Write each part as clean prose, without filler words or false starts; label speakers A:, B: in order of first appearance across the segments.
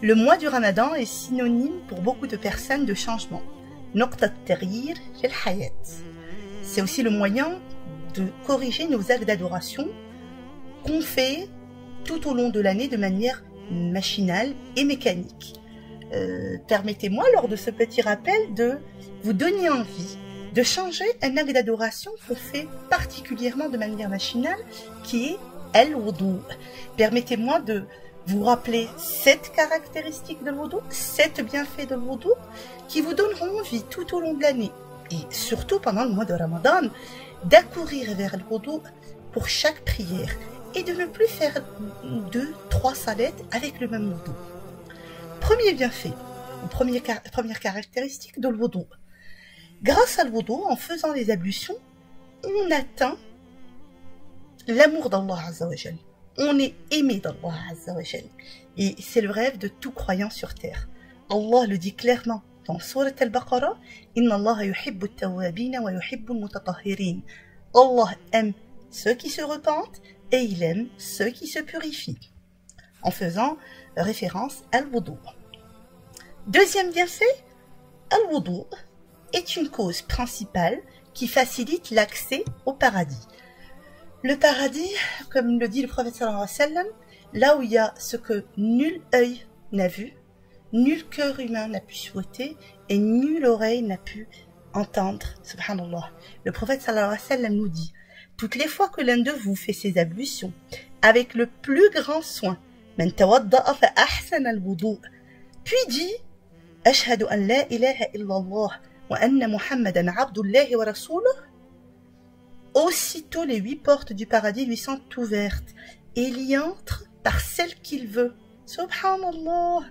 A: Le mois du Ramadan est synonyme pour beaucoup de personnes de changement. نقطة تغيير للحياة. C'est aussi le moyen de corriger nos actes d'adoration qu'on fait tout au long de l'année de manière machinale et mécanique. Permettez-moi, lors de ce petit rappel, de vous donner envie de changer un acte d'adoration qu'on fait particulièrement de manière machinale, qui est al-wudu. Permettez-moi de vous rappeler 7 caractéristiques de l'wudu, 7 bienfaits de l'wudu, qui vous donneront envie tout au long de l'année, et surtout pendant le mois de Ramadan, d'accourir vers le wudu pour chaque prière, et de ne plus faire 2-3 salettes avec le même wudu. Premier bienfait, première caractéristique de l'wudu. Grâce à l'wudu, en faisant les ablutions, on atteint l'amour d'Allah Azza wa Jal. On est aimé d'Allah Azza wa Jal. Et c'est le rêve de tout croyant sur terre. Allah le dit clairement dans Surat Al-Baqarah, Inna Allah yuhibbu at-tawwabin wa yuhibbu al-mutatahhirin. Allah aime ceux qui se repentent et il aime ceux qui se purifient. En faisant référence à l'wudu. Deuxième bienfait, al-wudu est une cause principale qui facilite l'accès au paradis. Le paradis, comme le dit le prophète sallallahu alayhi wa sallam, là où il y a ce que nul œil n'a vu, nul cœur humain n'a pu souhaiter et nulle oreille n'a pu entendre. Subhanallah. Le prophète sallallahu alayhi wa sallam nous dit, toutes les fois que l'un de vous fait ses ablutions avec le plus grand soin, man tawadda'a fa ahsana al-wudu, puis dit, ashhadu an la ilaha illallah wa anna muhammadan abdullahi wa rasuluh, aussitôt les 8 portes du paradis lui sont ouvertes et il y entre par celle qu'il veut. Subhanallah.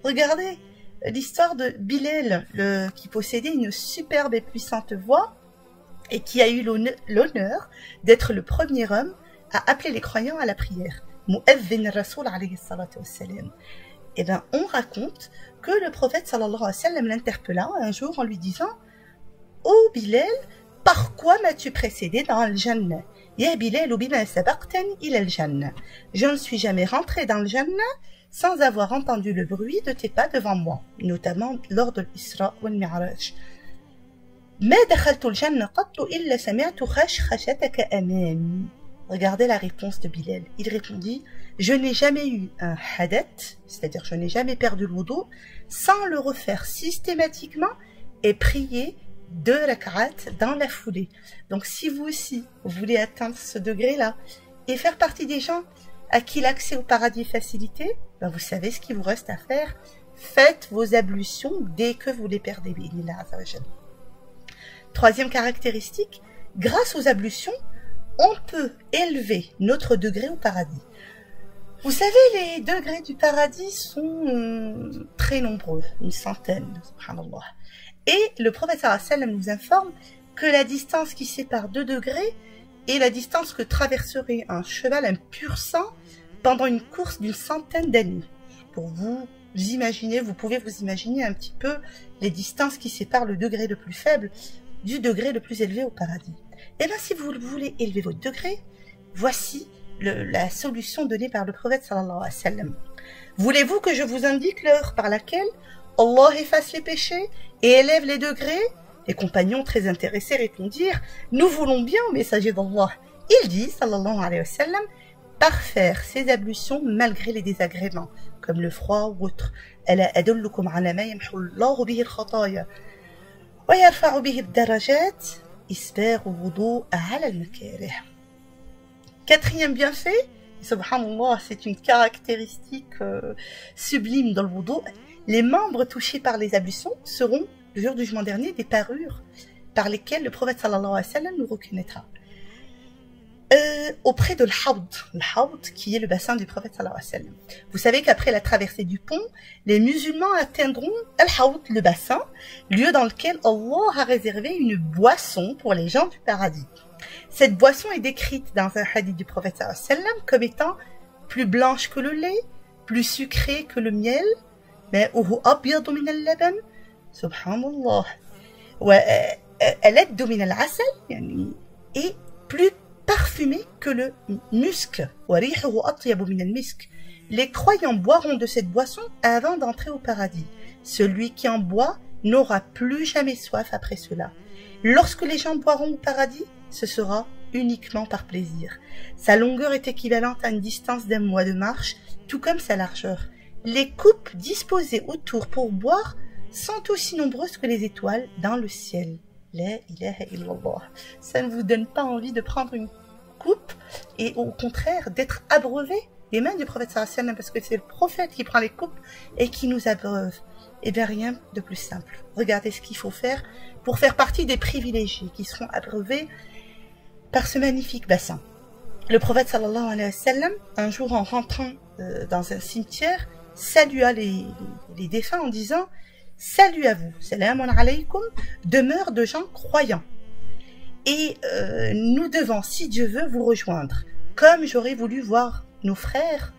A: Regardez l'histoire de Bilal, qui possédait une superbe et puissante voix et qui a eu l'honneur d'être le premier homme à appeler les croyants à la prière. Mu'adhin Rasoul alayhi salatu wassalam. Et bien, on raconte que le prophète sallallahu alayhi wa sallam l'interpella un jour en lui disant « Oh Bilal, par quoi m'as-tu précédé dans le Jannah? Ya Bilal bima sabaqtani ila al-Jannah. Je ne suis jamais rentré dans le Jannah sans avoir entendu le bruit de tes pas devant moi, notamment lors de l'Isra wal Mi'raj. Ma dakhaltu al-Jannah qattu illa sami'tu khashkashataka amami. » Regardez la réponse de Bilal. Il répondit, je n'ai jamais eu un hadat, c'est-à-dire je n'ai jamais perdu le wudu, sans le refaire systématiquement et prier 2 rak'at dans la foulée. Donc si vous aussi, vous voulez atteindre ce degré-là et faire partie des gens à qui l'accès au paradis est facilité, ben vous savez ce qu'il vous reste à faire. Faites vos ablutions dès que vous les perdez. Troisième caractéristique, grâce aux ablutions, on peut élever notre degré au paradis. Vous savez, les degrés du paradis sont très nombreux, une centaine, subhanallah. Et le prophète sallallahu alayhi wa sallam nous informe que la distance qui sépare 2 degrés est la distance que traverserait un cheval, un pur sang, pendant une course d'une centaine d'années. Pour vous imaginer, vous pouvez vous imaginer un petit peu les distances qui séparent le degré le plus faible du degré le plus élevé au paradis. Et bien, si vous voulez élever votre degré, voici la solution donnée par le prophète sallallahu alayhi wa sallam. Voulez-vous que je vous indique l'heure par laquelle Allah efface les péchés et élève les degrés? Les compagnons très intéressés répondirent, nous voulons bien au messager d'Allah. Il dit, sallallahu alayhi wa sallam, par faire ses ablutions malgré les désagréments, comme le froid ou autre. Ala adullukum ala ma yamhu Allahu bihi al-khataya wa yarfa'u bihi ad-darajat. Quatrième bienfait, subhanallah, c'est une caractéristique sublime dans le wudu. Les membres touchés par les ablutions seront, le jour du jugement dernier, des parures par lesquelles le prophète sallallahu alayhi wa sallam nous reconnaîtra. Auprès de l'hawd, qui est le bassin du prophète sallallahu alayhi wa sallam. Vous savez qu'après la traversée du pont, les musulmans atteindront al-hawd, le bassin, lieu dans lequel Allah a réservé une boisson pour les gens du paradis. Cette boisson est décrite dans un hadith du prophète sallallahu alayhi wa sallam comme étant plus blanche que le lait, plus sucrée que le miel, mais abyadu min al-laban, subhanallah, wa aladdu min al-asal, et plus parfumé que le musc, Les croyants boiront de cette boisson avant d'entrer au paradis. Celui qui en boit n'aura plus jamais soif après cela. Lorsque les gens boiront au paradis, ce sera uniquement par plaisir. Sa longueur est équivalente à une distance d'1 mois de marche, tout comme sa largeur. Les coupes disposées autour pour boire sont aussi nombreuses que les étoiles dans le ciel. La ilaha illallah. Ça ne vous donne pas envie de prendre une coupe et au contraire d'être abreuvé des mains du prophète sallallahu alayhi wa sallam, parce que c'est le prophète qui prend les coupes et qui nous abreuve. Eh bien, rien de plus simple. Regardez ce qu'il faut faire pour faire partie des privilégiés qui seront abreuvés par ce magnifique bassin. Le prophète sallallahu alayhi wa sallam, un jour en rentrant dans un cimetière, salua les défunts en disant « Salut à vous, salamun alaykum, demeure de gens croyants. Et nous devons, si Dieu veut, vous rejoindre, comme j'aurais voulu voir nos frères.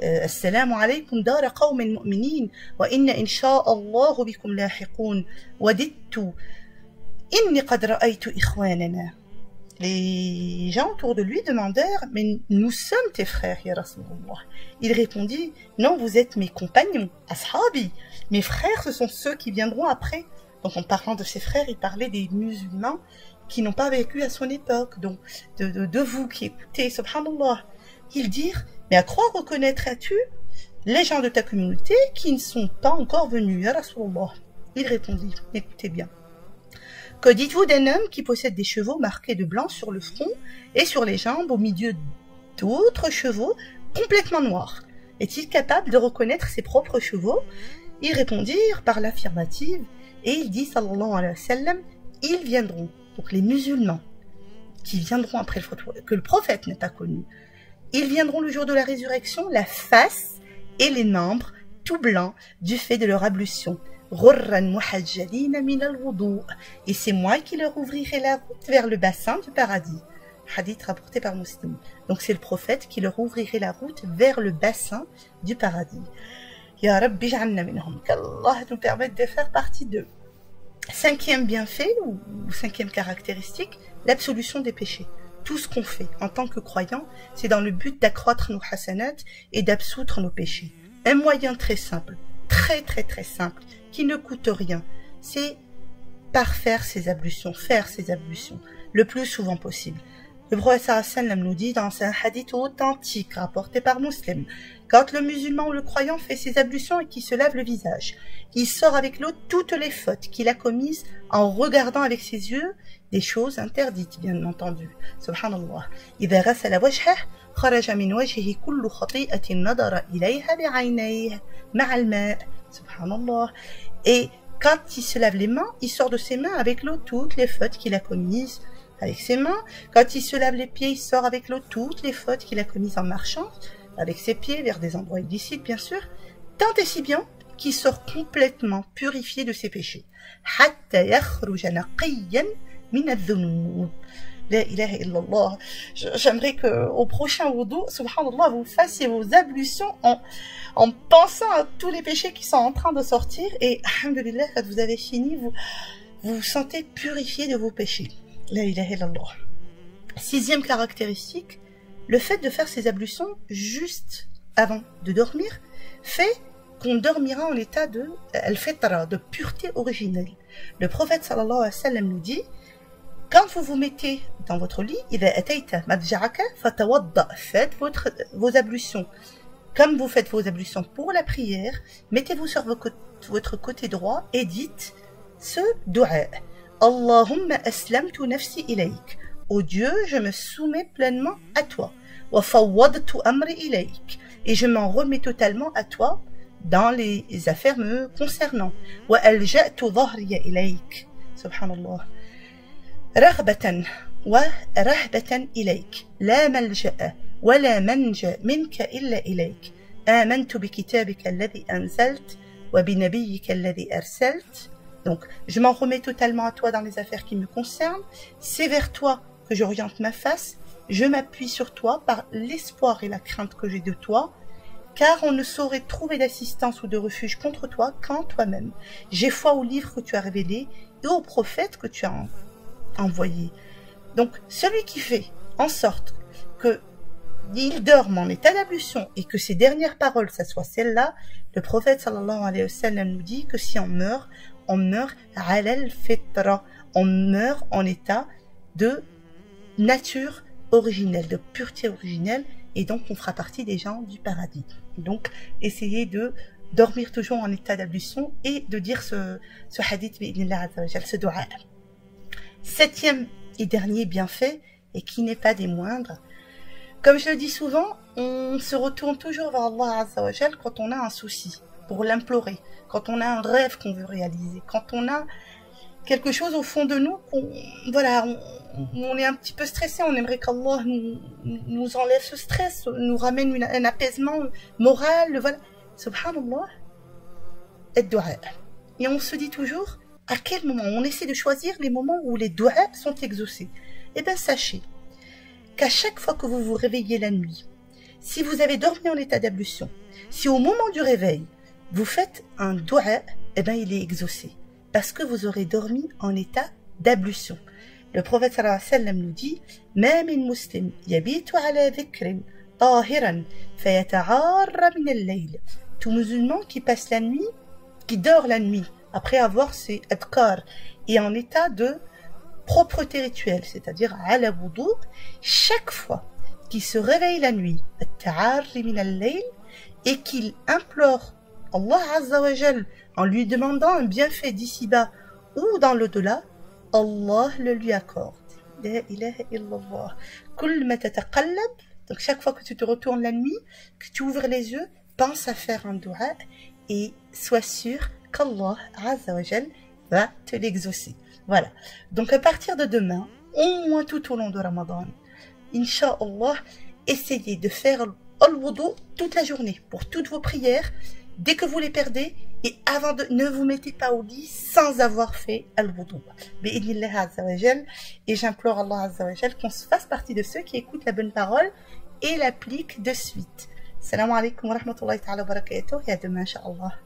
A: Assalamu alaykum dara qawmin mu'minin, wa inna insha'Allahu bikum lahiqun, wa dittu inni qad ra'aytu ikhwanana » Les gens autour de lui demandèrent « Mais nous sommes tes frères, ya Rasulullah » Il répondit « Non, vous êtes mes compagnons, ashabi. Mes frères, ce sont ceux qui viendront après. » Donc en parlant de ses frères, il parlait des musulmans qui n'ont pas vécu à son époque. Donc de vous qui écoutez, subhanallah. Ils dirent « Mais à quoi reconnaîtras-tu les gens de ta communauté qui ne sont pas encore venus, ya Rasulullah » Il répondit « Écoutez bien. Que dites-vous d'un homme qui possède des chevaux marqués de blanc sur le front et sur les jambes au milieu d'autres chevaux complètement noirs? Est-il capable de reconnaître ses propres chevaux? » Ils répondirent par l'affirmative et il dit sallallahu alayhi wa sallam, ils viendront, donc les musulmans qui viendront après que le prophète n'est pas connu, ils viendront le jour de la résurrection, la face et les membres tout blancs du fait de leur ablution. Et c'est moi qui leur ouvrirai la route vers le bassin du paradis. Hadith rapporté par Muslim. Donc c'est le prophète qui leur ouvrirait la route vers le bassin du paradis. Ya Rabbi ja'alna minhum. Qu'Allah nous permette de faire partie d'eux. 5e bienfait ou 5e caractéristique, l'absolution des péchés. Tout ce qu'on fait en tant que croyant, c'est dans le but d'accroître nos hasanat et d'absoudre nos péchés. Un moyen très simple, très simple, qui ne coûte rien, c'est par faire ses ablutions, le plus souvent possible. Le prophète sallam nous dit dans un hadith authentique rapporté par Muslim, quand le musulman ou le croyant fait ses ablutions et qu'il se lave le visage, il sort avec l'eau toutes les fautes qu'il a commises en regardant avec ses yeux des choses interdites, bien entendu. Subhanallah. إذا غسل وجهه خرج من وجهه كل خطيئة نظر إليها بعينيه مع الماء. Subhanallah. Et quand il se lave les mains, il sort de ses mains avec l'eau toutes les fautes qu'il a commises avec ses mains. Quand il se lave les pieds, il sort avec l'eau toutes les fautes qu'il a commises en marchant avec ses pieds vers des endroits illicites, bien sûr. Tant et si bien qu'il sort complètement purifié de ses péchés. حتى يخرج نقيا من الذنوب. La ilaha illallah. J'aimerais qu'au prochain wudu, subhanallah, vous fassiez vos ablutions en pensant à tous les péchés qui sont en train de sortir et, alhamdulillah, quand vous avez fini, vous vous sentez purifié de vos péchés. La ilaha illallah. 6e caractéristique, le fait de faire ces ablutions juste avant de dormir fait qu'on dormira en état de al-fitra, de pureté originelle. Le prophète sallallahu alayhi wa sallam nous dit, quand vous vous mettez dans votre lit, faites vos ablutions. Comme vous faites vos ablutions pour la prière, mettez-vous sur votre côté droit et dites ce dua. Allahumma aslamtu nafsi ilayk. Ô Dieu, je me soumets pleinement à toi. Wa fawwadtu amri ilayk. Et je m'en remets totalement à toi dans les affaires me concernant. Wa alja'tu dhahriya ilayk. Subhanallah. رغبة ورهبة إليك لا ملجأ ولا منجى منك إلا إليك آمنت بكتابك الذي أنزلت وبنبيك الذي أرسلت. Donc, je m'en remets totalement à toi dans les affaires qui me concernent. C'est vers toi que j'oriente ma face. Je m'appuie sur toi par l'espoir et la crainte que j'ai de toi, car on ne saurait trouver d'assistance ou de refuge contre toi qu'en toi-même. J'ai foi au livre que tu as révélé et au prophète que tu as envoyé. Donc, celui qui fait en sorte que ils dorment en état d'ablution et que ces dernières paroles, ça soit celle-là, le prophète sallallahu alayhi wa sallam nous dit que si on meurt ala al-fitra, on meurt en état de nature originelle, de pureté originelle, et donc on fera partie des gens du paradis. Donc essayez de dormir toujours en état d'ablution et de dire ce hadith, ce dua. Septième et dernier bienfait, et qui n'est pas des moindres, comme je le dis souvent, on se retourne toujours vers Allah Azza wa Jal quand on a un souci, pour l'implorer, quand on a un rêve qu'on veut réaliser, quand on a quelque chose au fond de nous, on est un petit peu stressé, on aimerait qu'Allah nous enlève ce stress, nous ramène un apaisement moral, voilà. Subhanallah, ad-du'a. Et on se dit toujours, à quel moment, on essaie de choisir les moments où les du'a sont exaucés. Eh bien, sachez qu'à chaque fois que vous vous réveillez la nuit, si vous avez dormi en état d'ablution, si au moment du réveil, vous faites un du'a, eh bien, il est exaucé. Parce que vous aurez dormi en état d'ablution. Le prophète sallallahu alayhi wa sallam nous dit « Ma min muslim yabitu ala dhikrin tahiran fayata'arra min al-layl » Tout musulman qui passe la nuit, qui dort la nuit, après avoir ses adkar, et en état de propreté rituelle, c'est-à-dire ala wudu, chaque fois qu'il se réveille la nuit, at-ta'arri min al-layl, et qu'il implore Allah Azza wa Jal en lui demandant un bienfait d'ici-bas ou dans l'au-delà, Allah le lui accorde. La ilaha illallah. Kull ma tataqallab. Donc chaque fois que tu te retournes la nuit, que tu ouvres les yeux, pense à faire un dua et sois sûr qu'Allah Azza wa Jal va te l'exaucer. Voilà. Donc à partir de demain, au moins tout au long de Ramadan, Inch'Allah, essayez de faire al-wudu toute la journée pour toutes vos prières. Dès que vous les perdez, et avant de, ne vous mettez pas au lit sans avoir fait al-wudu. Bi'idnillah Azza wa Jal. Et j'implore Allah Azza wa Jal qu'on se fasse partie de ceux qui écoutent la bonne parole et l'appliquent de suite. Salam alaikum wa rahmatullahi ta'ala wa barakatuh. Et à demain, Inch'Allah.